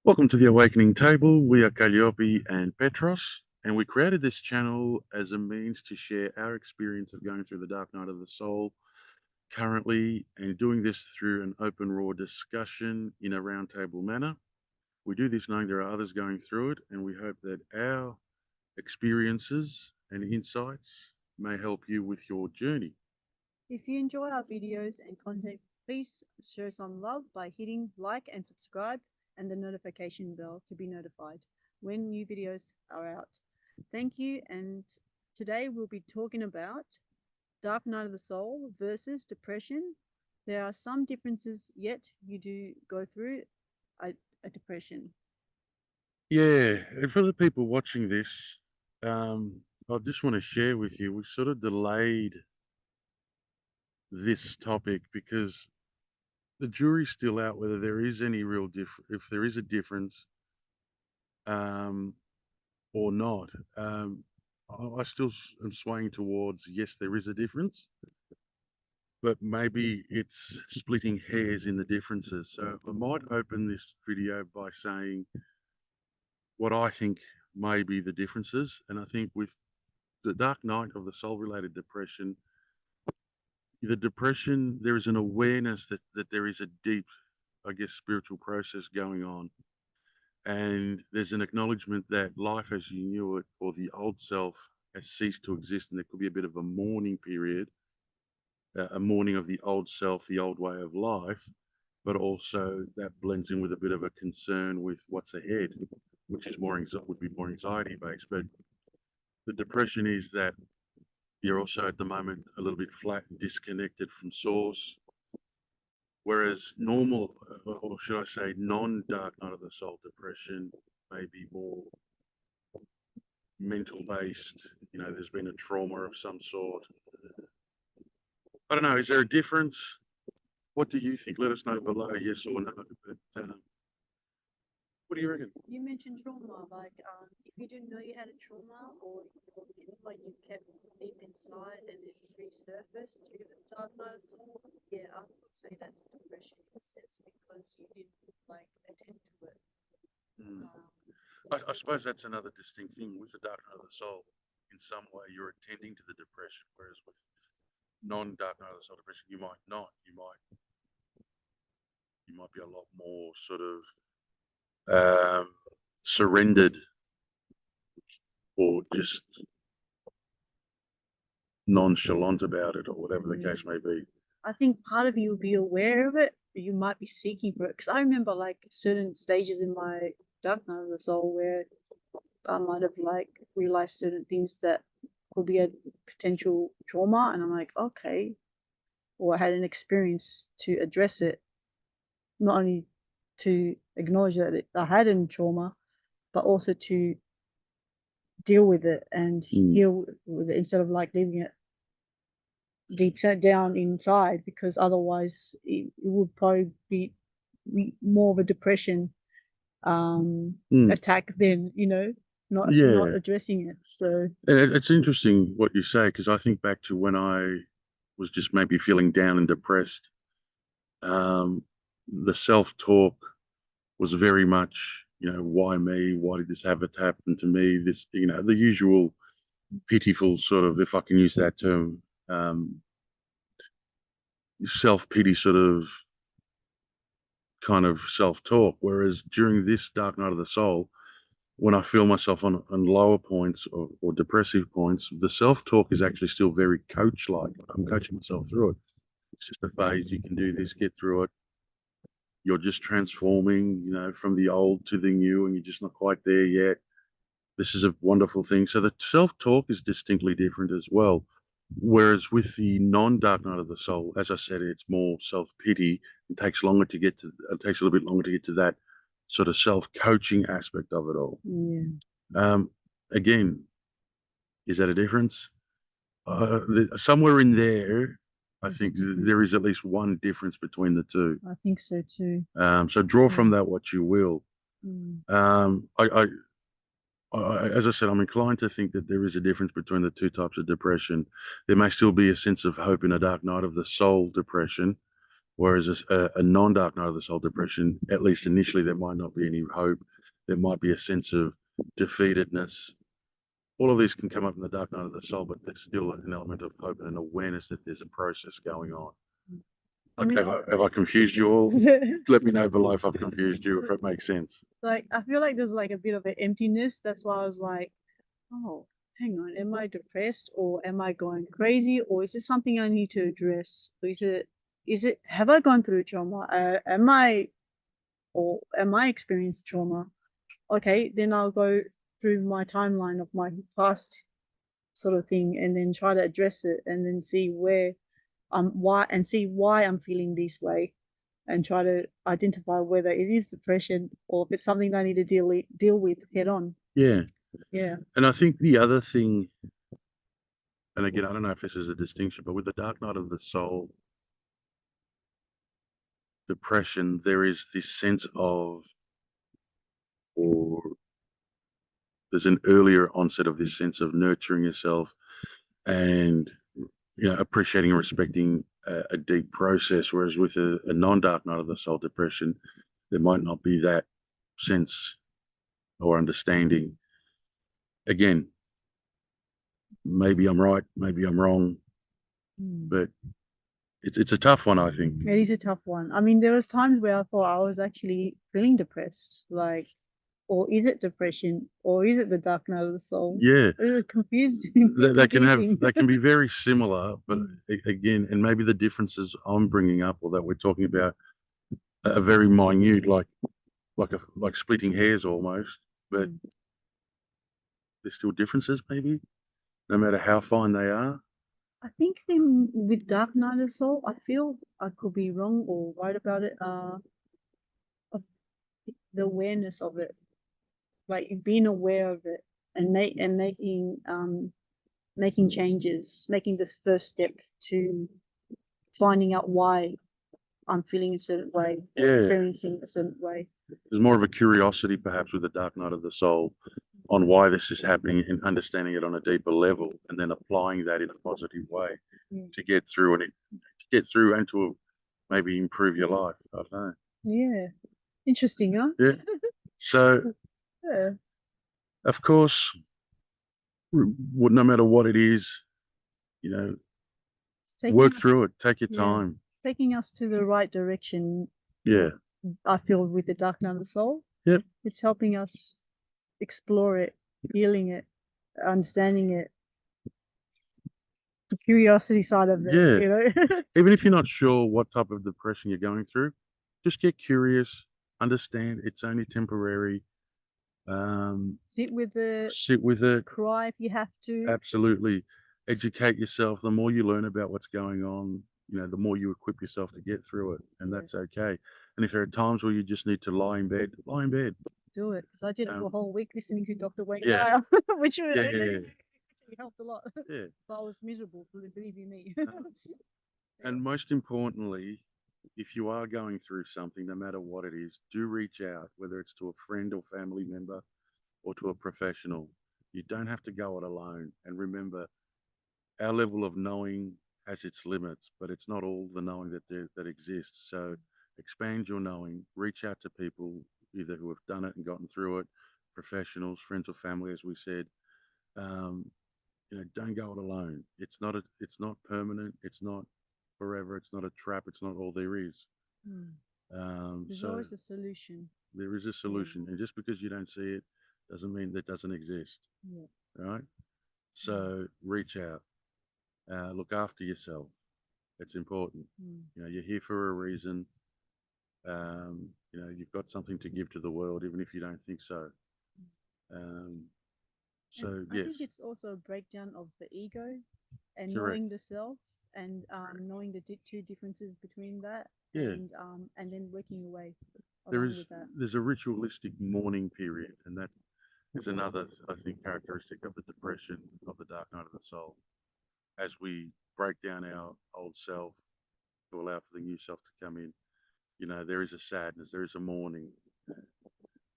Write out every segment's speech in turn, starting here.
Welcome to the Awakening Table. We are Calliope and Petros, and we created this channel as a means to share our experience of going through the dark night of the soul currently, and doing this through an open, raw discussion in a roundtable manner. We do this knowing there are others going through it, and we hope that our experiences and insights may help you with your journey. If you enjoy our videos and content, please show some love by hitting like and subscribe and the notification bell to be notified when new videos are out. Thank you. And today we'll be talking about Dark Night of the Soul versus depression. There are some differences, yet you do go through a depression. Yeah, and for the people watching this, I just want to share with you, we sort of delayed this topic because the jury's still out whether there is any real if there is a difference, um, or not. I still am swaying towards yes, there is a difference, but maybe it's splitting hairs in the differences. So I might open this video by saying what I think may be the differences, and I think with the dark night of the soul-related depression, the depression, there is an awareness that there is a deep, I guess, spiritual process going on. And there's an acknowledgement that life as you knew it, or the old self, has ceased to exist. And there could be a bit of a mourning period, a mourning of the old self, the old way of life, but also that blends in with a bit of a concern with what's ahead, which is would be more anxiety based. But the depression is that you're also at the moment a little bit flat and disconnected from source. Whereas normal, or should I say, non-dark night of the soul depression may be more mental based. There's been a trauma of some sort. I don't know. Is there a difference? What do you think? Let us know below, yes or no. But what do you reckon? You mentioned trauma, if you didn't know you had a trauma or like you kept deep inside and it resurfaced due to the dark night of the soul, yeah, I would say that's a depression in a sense because you didn't attend to it. Mm. I suppose that's another distinct thing with the dark night of the soul. In some way, you're attending to the depression, whereas with non-dark night of the soul depression, you might not. You might be a lot more sort of surrendered, or just nonchalant about it, or whatever the case may be. I think part of you will be aware of it, but you might be seeking for it. Because I remember certain stages in my dark night of the soul where I might have realized certain things that could be a potential trauma, and I'm like, okay, or I had an experience to address it, not only to acknowledge that I had a trauma, but also to deal with it and heal with it instead of leaving it deep down inside, because otherwise it would probably be more of a depression attack than not addressing it. So it's interesting what you say, because I think back to when I was just maybe feeling down and depressed. The self-talk was very much, why me? Why did this have it happen to me? This, the usual pitiful sort of, if I can use that term, self-pity sort of kind of self-talk. Whereas during this dark night of the soul, when I feel myself on lower points or depressive points, the self-talk is actually still very coach-like. I'm coaching myself through it. It's just a phase. You can do this, get through it. You're just transforming, from the old to the new, and you're just not quite there yet. This is a wonderful thing. So the self-talk is distinctly different as well. Whereas with the non-dark night of the soul, as I said, it's more self-pity. It takes a little bit longer to get to that sort of self-coaching aspect of it all. Yeah. Again, is that a difference? Somewhere in there, I think there is at least one difference between the two. I think so too. So draw from that what you will. As I said, I'm inclined to think that there is a difference between the two types of depression. There may still be a sense of hope in a dark night of the soul depression, Whereas a non-dark night of the soul depression, at least initially, there might not be any hope. There might be a sense of defeatedness. All of these can come up in the dark night of the soul, but there's still an element of hope and an awareness that there's a process going on. I mean, Have I confused you all? Let me know below if I've confused you, if it makes sense. like I feel like there's like a bit of an emptiness. That's why I was like, oh, hang on, am I depressed or am I going crazy or is it something I need to address? Or is it have I gone through trauma? Am I experienced trauma? Okay, then I'll go through my timeline of my past sort of thing and then try to address it and then see why I'm feeling this way and try to identify whether it is depression or if it's something that I need to deal with head on. Yeah. Yeah. And I think the other thing, and again, I don't know if this is a distinction, but with the dark night of the soul depression, there is this sense of, or there's an earlier onset of this sense of nurturing yourself and appreciating and respecting a deep process. Whereas with a non-dark night of the soul depression, there might not be that sense or understanding. Again, maybe I'm right, maybe I'm wrong, but it's a tough one, I think. It is a tough one. I mean, there was times where I thought I was actually feeling depressed, like, or is it depression, or is it the dark night of the soul? Yeah, It was confusing. they confusing. can be very similar, but again, and maybe the differences I'm bringing up or that we're talking about are very minute, like splitting hairs almost, but there's still differences maybe, no matter how fine they are. I think then with Dark Knight of the Soul, I feel I could be wrong or right about it. Of the awareness of it, like being aware of it and making changes, making this first step to finding out why I'm feeling a certain way, Yeah, experiencing a certain way. there's more of a curiosity perhaps with the dark night of the soul on why this is happening and understanding it on a deeper level and then applying that in a positive way to get through and to maybe improve your life. I don't know. Yeah. Interesting, huh? Yeah. So Yeah. of course, no matter what it is, work through it, take your time. Taking us to the right direction. Yeah. I feel with the Dark Night of the Soul. Yep. It's helping us explore it, feeling it, understanding it. The curiosity side of it, Yeah. Even if you're not sure what type of depression you're going through, just get curious, understand it's only temporary. Sit with it, cry if you have to. absolutely. Educate yourself. The more you learn about what's going on, the more you equip yourself to get through it, and that's okay. And if there are times where you just need to lie in bed, lie in bed. Do it, because I did it for a whole week listening to Dr. Wayne Yeah. which Yeah. helped a lot. Yeah. But I was miserable, believe you me. And most importantly, if you are going through something, no matter what it is, do reach out, whether it's to a friend or family member or to a professional. You don't have to go it alone. And remember, our level of knowing has its limits, but it's not all the knowing that exists. So expand your knowing, reach out to people either who have done it and gotten through it, professionals, friends or family, as we said. Um, don't go it alone. It's not permanent. It's not forever. It's not a trap. It's not all there is. There's always a solution. There is a solution, and just because you don't see it doesn't mean that doesn't exist. Yeah. Right? So reach out. Look after yourself. It's important. You're here for a reason. You've got something to give to the world, even if you don't think so. I think it's also a breakdown of the ego and Correct. knowing the self and knowing the two differences between that. Yeah. And then working away. There's a ritualistic mourning period, and that is another, I think, characteristic of the depression, of the dark night of the soul. As we break down our old self to allow for the new self to come in, there is a sadness, there is a mourning.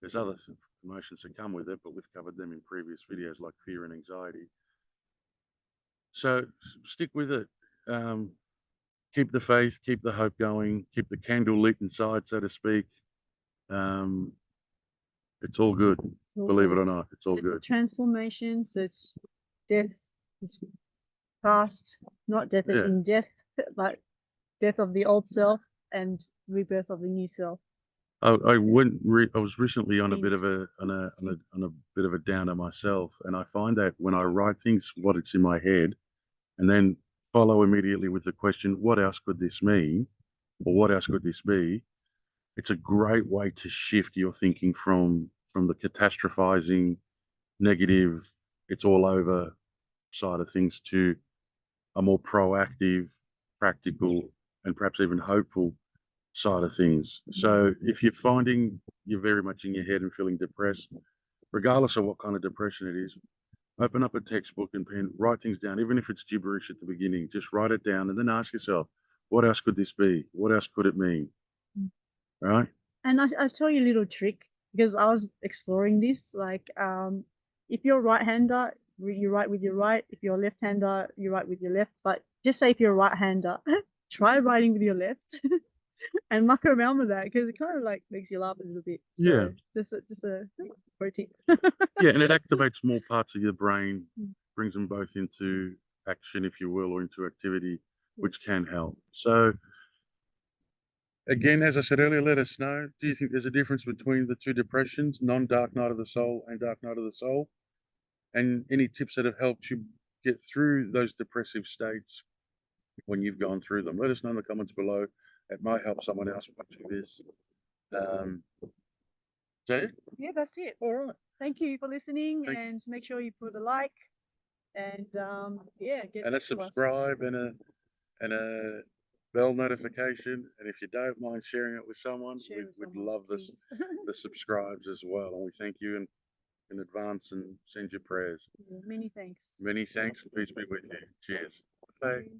There's other emotions that come with it, but we've covered them in previous videos, like fear and anxiety. So stick with it. keep the faith, keep the hope going, keep the candle lit inside, so to speak. Um, it's all good. all Believe it good. or not, it's all It's a good. transformation, so it's death is past, not death Yeah. in death, but death of the old self and rebirth of the new self. I was recently on a bit of Phoenix. a bit of a downer myself, and I find that when I write things, what it's in my head, and then follow immediately with the question, what else could this mean, or what else could this be? It's a great way to shift your thinking from the catastrophizing, negative, it's all over side of things to a more proactive, practical, and perhaps even hopeful side of things. So if you're finding you're very much in your head and feeling depressed, regardless of what kind of depression it is, open up a textbook and pen, write things down, even if it's gibberish at the beginning, just write it down and then ask yourself, what else could this be? What else could it mean? Mm. Right? And I'll tell you a little trick because I was exploring this. Like, if you're a right-hander, you write with your right. If you're a left-hander, you write with your left. But just say if you're a right-hander, try writing with your left and muck around with that because it kind of like makes you laugh a little bit. Yeah. So just a pro tip. Yeah, and it activates more parts of your brain, Mm. brings them both into action, if you will, or into activity, Yeah. which can help. So again, as I said earlier, let us know. Do you think there's a difference between the two depressions, non-dark night of the soul and dark night of the soul? And any tips that have helped you get through those depressive states when you've gone through them? Let us know in the comments below. It might help someone else watching this. Is that it? Yeah, that's it. All right. Thank you for listening, Thank and make sure you put a like and yeah, get and a back to us. subscribe and a bell notification. And if you don't mind sharing it with someone, Share with we'd someone, love please. the subscribes as well. And we thank you in advance and send you prayers. Yeah, many thanks. Many thanks. Peace be with you. Cheers. Bye. Thank you.